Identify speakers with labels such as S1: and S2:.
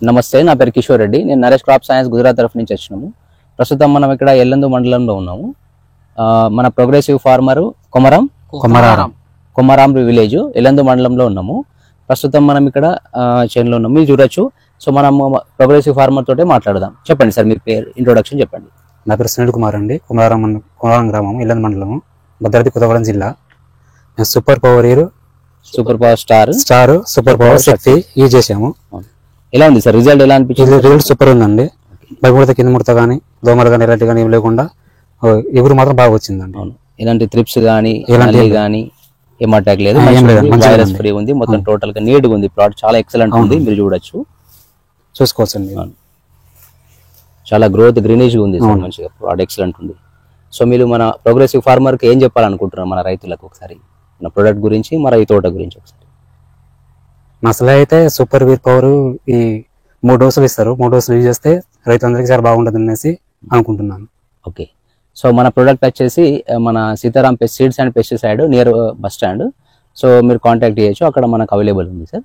S1: నమస్తే, నా పేరు కిషోర్ రెడ్డి. నేను నరేష్ క్రాప్ సైన్స్ గుజరాత్ తరఫు నుంచి వచ్చినాము. ప్రస్తుతం మనం ఇక్కడ ఎల్లందు మండలంలో ఉన్నాము. మన ప్రోగ్రెసివ్ ఫార్మర్ కొమరాం విలేజ్ ఎల్లందు మండలంలో ఉన్నాము. ప్రస్తుతం మనం ఇక్కడ చేనులో ఉన్నాము, మీరు చూడొచ్చు. సో మనం ప్రోగ్రెసివ్ ఫార్మర్ తోటే మాట్లాడదాం. చెప్పండి సార్, మీ పేరు, ఇంట్రొడక్షన్ చెప్పండి.
S2: నా పేరు సునీల్ కుమార్ అండి. కొమరారం గ్రామం, ఎల్లందు మండలము, భద్రాద్రి కొత్తగూడెం జిల్లా. Super power star super power శక్తి యూజ్ చేసాము.
S1: ఎలా ఉంది సార్ రిజల్ట్? ఎలా అనిపించింది?
S2: రిజల్ట్ సూపర్ ఉందండి. పై ముడత కింద ముడత కానీ దోమలు కానీ ఎలాంటి కానీ ఏం లేకుండా ఎగురు మాత్రం బాగా వచ్చిందండి.
S1: ఇలాంటి త్రిప్స్ కానీ ఏం అటాక్ లేదు, వైరస్ ఫ్రీ ఉంది. మొత్తం టోటల్ గా నీట్ గా ఉంది. ప్లాట్ చాలా ఎక్సలెంట్ ఉంది, మీరు చూడొచ్చు,
S2: చూసుకోవచ్చండి.
S1: చాలా గ్రోత్ గ్రీనిష్ గా ఉంది, మంచిగా ప్లాట్ ఎక్సలెంట్ ఉంది. సో మీరు మన ప్రోగ్రెసివ్ ఫార్మర్ కి ఏం చెప్పాలనుకుంటున్నారు మన రైతులకు? ఒకసారి మన ప్రొడక్ట్ గురించి, మన ఈ తోట గురించి ఒకసారి.
S2: అసలు అయితే సూపర్ వీర్ పవర్ ఈ 3 డోసులు ఇస్తారు. 3 డోసులు యూజ్ చేస్తే రైతులందరికీ చాలా బాగుంటుంది అనేసి అనుకుంటున్నాను.
S1: ఓకే, సో మన ప్రొడక్ట్ వచ్చేసి మన Sitaram seeds and pesticide near bus stand. So మీరు కాంటాక్ట్ చేయొచ్చు, అక్కడ మనకు అవైలబుల్ ఉంది సార్.